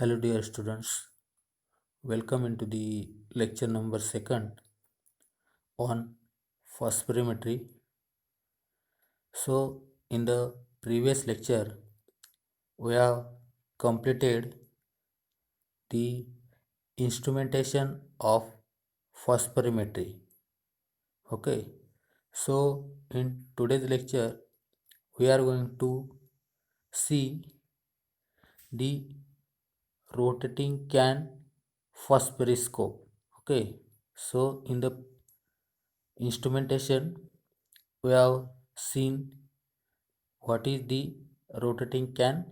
Hello dear students, welcome into the lecture number 2nd on phosphorimetry. So in the previous lecture we have completed the instrumentation of phosphorimetry. Okay, so in today's lecture we are going to see the rotating can phosphoriscope. Okay, so in the instrumentation we have seen what is the rotating can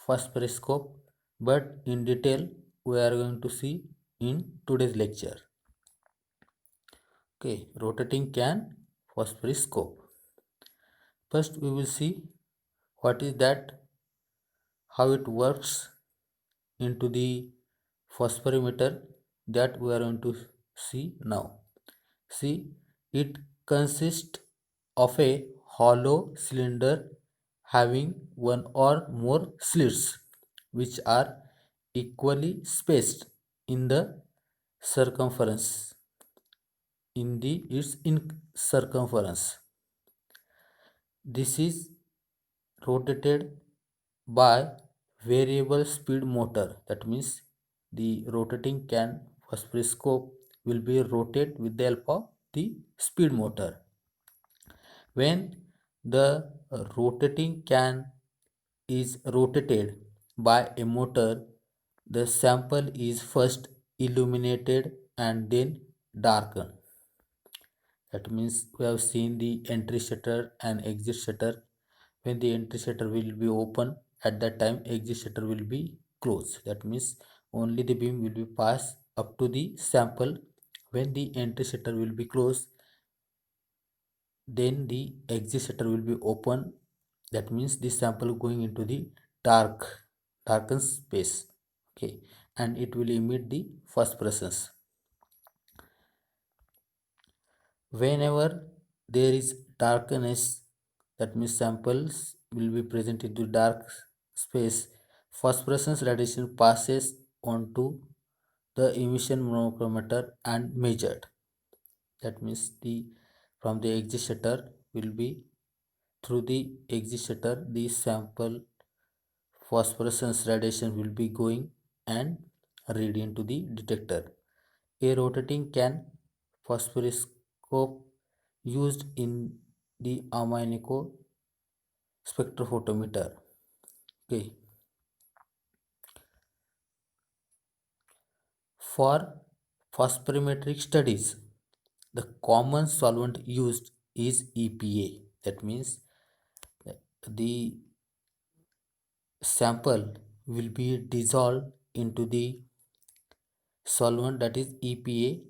phosphoriscope, but in detail we are going to see in today's lecture. Okay, rotating can phosphoriscope. First we will see what is that, how it works into the phosphorimeter, that we are going to see now. See, it consists of a hollow cylinder having one or more slits which are equally spaced in the circumference, in the its in circumference. This is rotated by variable speed motor. That means the rotating can phosphoriscope will be rotated with the help of the speed motor. When the rotating can is rotated by a motor, the sample is first illuminated and then darkened. That means we have seen the entry shutter and exit shutter. When the entry shutter will be open, at that time exit shutter will be closed. That means only the beam will be passed up to the sample. When the entry shutter will be closed, then the exit shutter will be open. That means the sample going into the darkened space. Okay, and it will emit the phosphorescence. Whenever there is darkness, that means samples will be present into dark space, phosphorescence radiation passes onto the emission monochromator and measured. That means the from the exit shutter will be, through the exit shutter the sample phosphorescence radiation will be going and read into the detector. A rotating can phosphorescope used in the Aminico spectrophotometer. Okay. For phosphorimetric studies, the common solvent used is EPA. That means the sample will be dissolved into the solvent, that is EPA.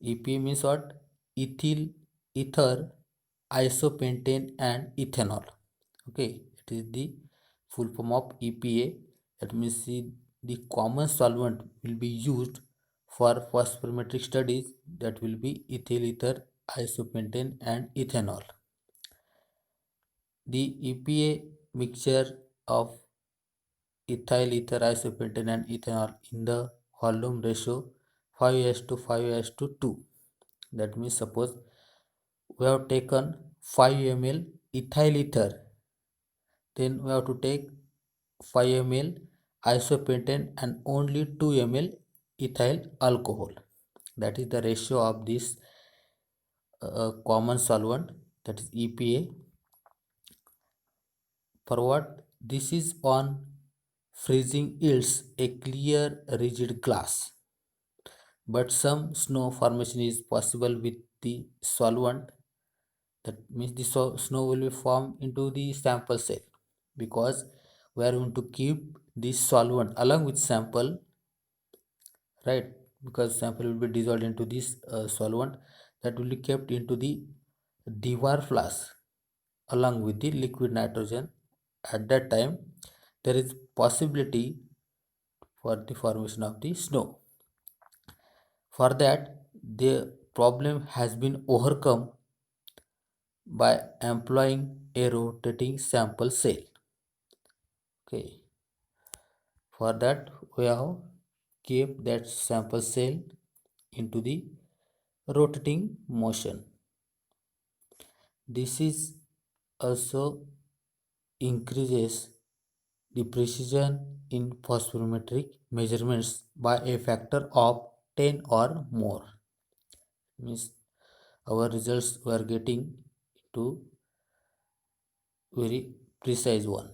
EPA means what? Ethyl, ether, isopentane, and ethanol. Okay, it is the full form of EPA. That means the common solvent will be used for phosphorimetric studies, that will be ethyl ether, isopentane, and ethanol. The EPA mixture of ethyl ether, isopentane, and ethanol in the volume ratio 5:5:2. That means suppose we have taken 5 ml ethyl ether, then we have to take 5 ml isopentane and only 2 ml ethyl alcohol. That is the ratio of this common solvent, that is EPA. For what? This is on freezing yields a clear rigid glass, but some snow formation is possible with the solvent. That means the snow will be formed into the sample cell, because we are going to keep this solvent along with sample, right? Because sample will be dissolved into this solvent, that will be kept into the dewar flask along with the liquid nitrogen. At that time there is possibility for the formation of the snow. For that, the problem has been overcome by employing a rotating sample cell. Okay. For that, we have kept that sample cell into the rotating motion. This is also increases the precision in phosphorometric measurements by a factor of 10 or more. Means our results were getting to very precise one.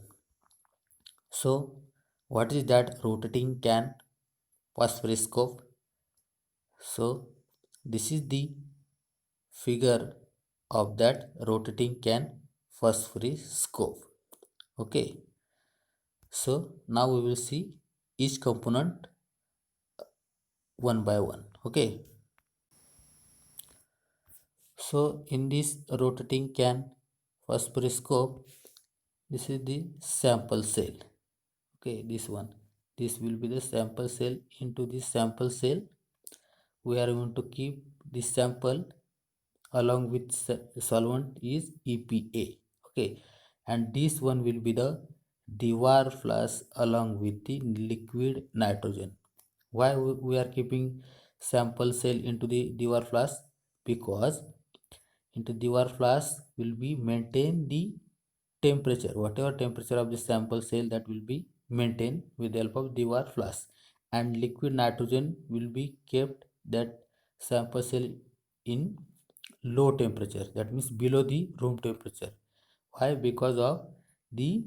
So what is that rotating can phosphorescope? So this is the figure of that rotating can phosphorescope. Okay, so now we will see each component one by one. Okay, so in this rotating can phosphorescope, this is the sample cell. Okay, this will be the sample cell. Into this sample cell we are going to keep this sample along with solvent is EPA. Okay, and this one will be the Dewar flask along with the liquid nitrogen. Why we are keeping sample cell into the Dewar flask? Because into Dewar flask will be maintain the temperature, whatever temperature of the sample cell, that will be maintained with the help of Dewar flask, and liquid nitrogen will be kept that sample cell in low temperature, that means below the room temperature. Why? Because of the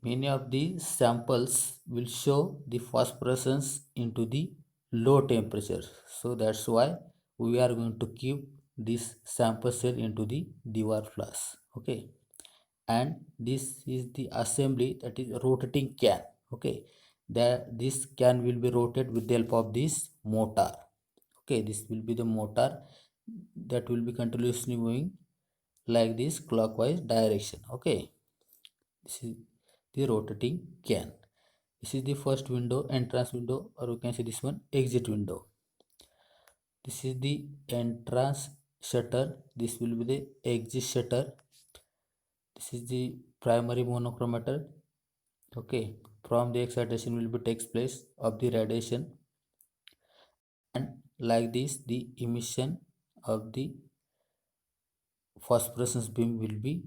many of the samples will show the phosphorescence into the low temperature, so that's why we are going to keep this sample cell into the Dewar flask. Okay, and this is the assembly, that is rotating can. Okay, this can will be rotated with the help of this motor. Okay, this will be the motor that will be continuously moving like this clockwise direction. Okay, this is the rotating can. This is the first window, entrance window, or you can see this one exit window. This is the entrance shutter, this will be the exit shutter. This is the primary monochromator. Okay, from the excitation will be takes place of the radiation, and like this the emission of the phosphorescence beam will be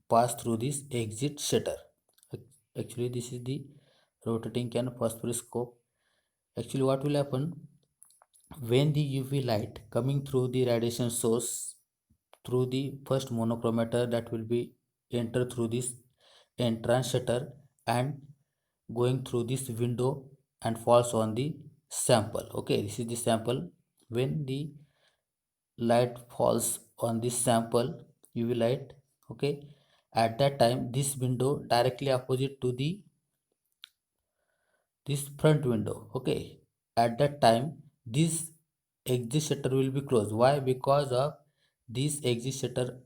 passed through this exit shutter. Actually this is the rotating can phosphorescope. Actually what will happen when the UV light coming through the radiation source through the first monochromator, that will be enter through this entrance shutter and going through this window and falls on the sample. Okay, this is the sample. When the light falls on this sample, UV light, okay, at that time this window directly opposite to the this front window. Okay, at that time this exit shutter will be closed. Why? Because of this exit shutter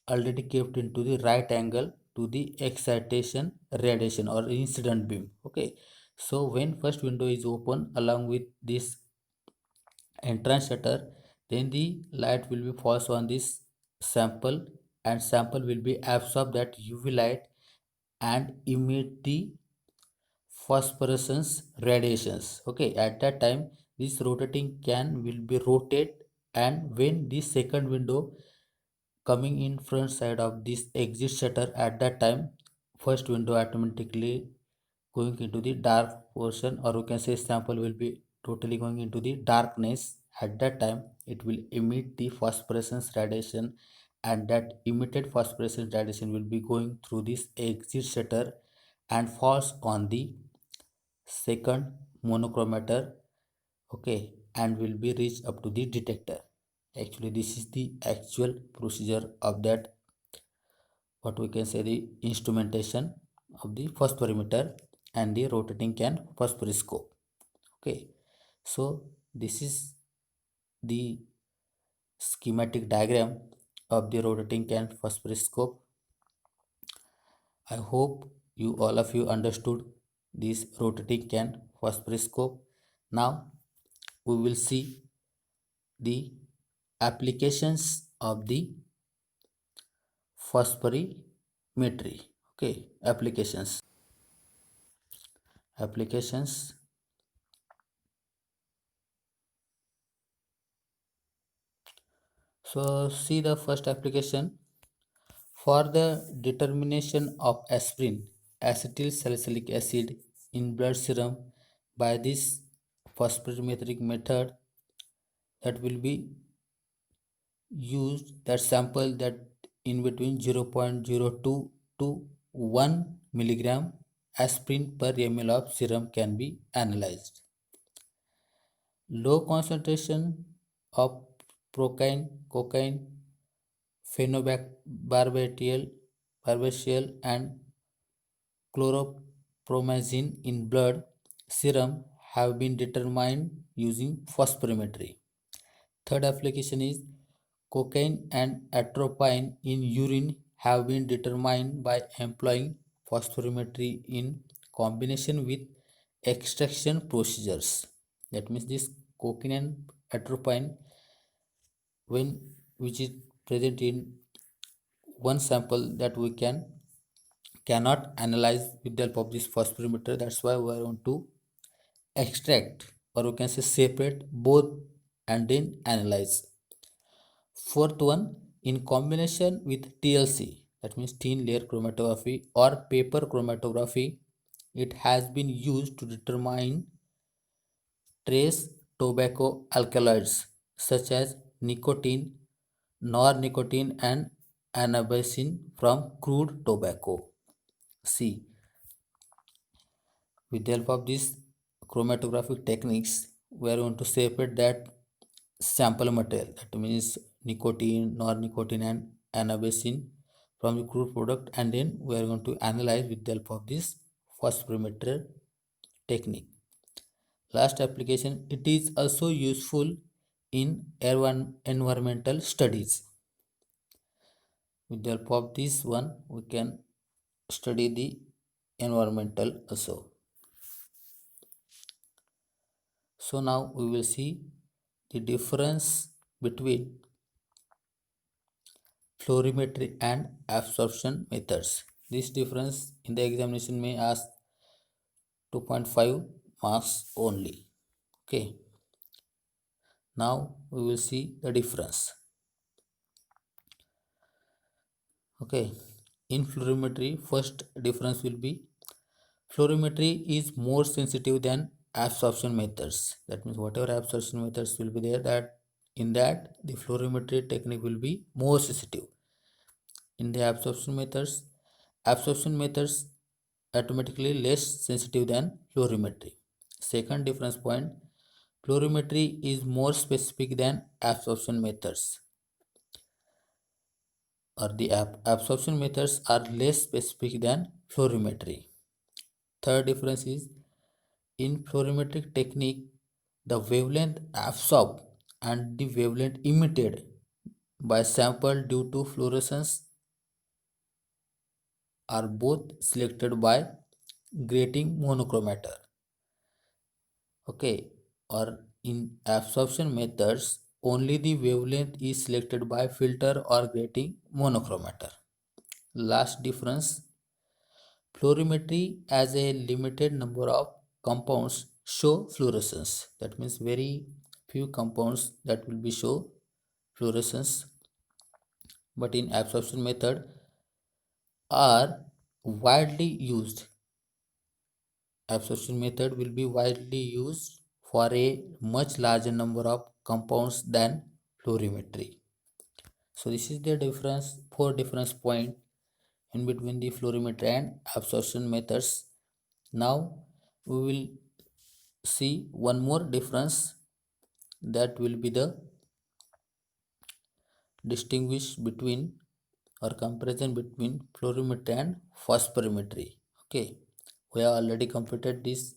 already kept into the right angle to the excitation radiation or incident beam. Okay, so when first window is open along with this entrance shutter, then the light will be falls on this sample, and sample will be absorb that UV light and emit the phosphorescence radiations. Okay, at that time this rotating can will be rotate, and when the second window coming in front side of this exit shutter, at that time first window automatically going into the dark portion, or you can say sample will be totally going into the darkness. At that time it will emit the phosphorescence radiation, and that emitted phosphorescence radiation will be going through this exit shutter and falls on the second monochromator. Okay, and will be reached up to the detector. Actually this is the actual procedure of that, what we can say, the instrumentation of the phosphorimeter and the rotating can phosphorescope. Okay, so this is the schematic diagram of the rotating can phosphorescope. I hope you all of you understood this rotating can phosphorescope. Now we will see the applications of the phosphorimetry. Okay, applications. applications. So see the first application for the determination of aspirin, acetyl salicylic acid in blood serum by this phosphorimetric method that will be used that sample that in between 0.02 to 1 milligram aspirin per ml of serum can be analyzed. Low concentration of procaine, cocaine, phenobarbital, barbital and chlorpromazine in blood serum have been determined using phosphorimetry. Third application is cocaine and atropine in urine have been determined by employing phosphorimetry in combination with extraction procedures. That means this cocaine and atropine when which is present in one sample that we cannot analyze with the help of this phosphorimeter. That's why we want to extract or we can say separate both and then analyze. Fourth one, in combination with TLC, that means thin layer chromatography or paper chromatography, it has been used to determine trace tobacco alkaloids such as nicotine, nornicotine, and anabasine from crude tobacco. C. With the help of these chromatographic techniques, we are going to separate that sample material, that means nicotine, non-nicotine, and anabasine from the crude product, and then we are going to analyze with the help of this phosphorimeter technique. Last application, it is also useful in environmental studies. With the help of this one, we can study the environmental also. So now we will see the difference between fluorimetry and absorption methods. This difference in the examination may ask 2.5 marks only. Okay. Now we will see the difference. Okay. In fluorimetry, first difference will be fluorimetry is more sensitive than absorption methods. That means whatever absorption methods will be there, that in that the fluorimetry technique will be more sensitive. In the absorption methods automatically less sensitive than fluorimetry. Second difference point, fluorimetry is more specific than absorption methods, or the absorption methods are less specific than fluorimetry. Third difference is in fluorimetric technique, the wavelength absorbed and the wavelength emitted by sample due to fluorescence are both selected by grating monochromator. Okay, or in absorption methods, only the wavelength is selected by filter or grating monochromator. Last difference, fluorimetry as a limited number of compounds show fluorescence. That means very few compounds that will be show fluorescence, but in absorption method are widely used. Absorption method will be widely used for a much larger number of compounds than fluorimetry. So this is the difference, four difference point in between the fluorimetry and absorption methods. Now we will see one more difference, that will be the distinguish between or comparison between fluorimetry and phosphorimetry. Okay, we have already completed this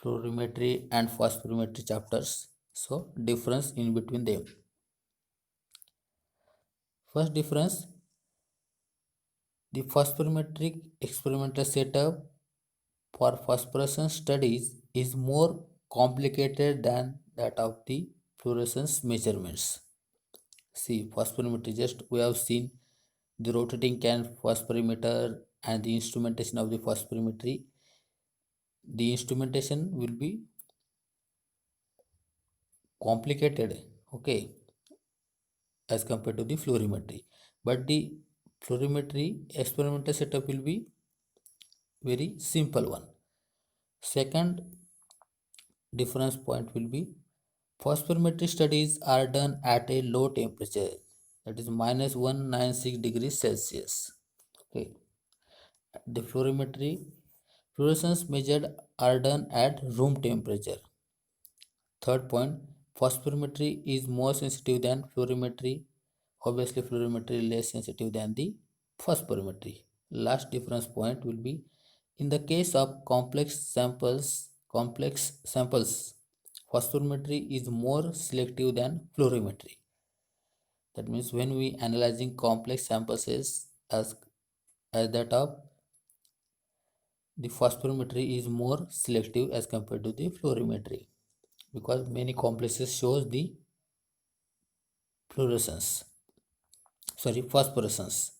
fluorimetry and phosphorimetry chapters. So difference in between them. First difference, the phosphorimetric experimental setup for phosphorescence studies is more complicated than that of the fluorescence measurements. See, phosphorimetry, just we have seen the rotating can phosphorimeter and the instrumentation of the phosphorimetry. the instrumentation will be complicated, okay, as compared to the fluorimetry, but the fluorimetry experimental setup will be very simple one. Second difference point will be phosphorimetry studies are done at a low temperature, that is minus 196 degrees Celsius. Okay. The fluorescence measured are done at room temperature. Third point, phosphorimetry is more sensitive than fluorimetry. Obviously, fluorimetry is less sensitive than the phosphorimetry. Last difference point will be in the case of complex samples, phosphorimetry is more selective than fluorimetry. That means when we analyzing complex samples as that of the phosphorimetry is more selective as compared to the fluorimetry because many complexes shows the fluorescence, sorry, phosphorescence.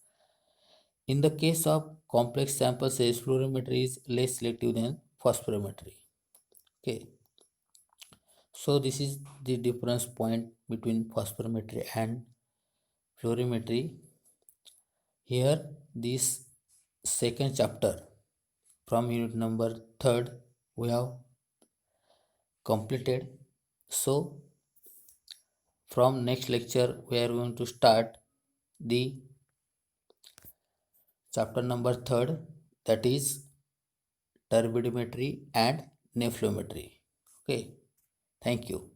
In the case of complex sample size, fluorimetry is less selective than phosphorimetry. Okay, so this is the difference point between phosphorimetry and fluorimetry. Here, this second chapter from unit number third we have completed. So, from next lecture we are going to start the chapter number third, that is turbidimetry and nephelometry. Okay, thank you.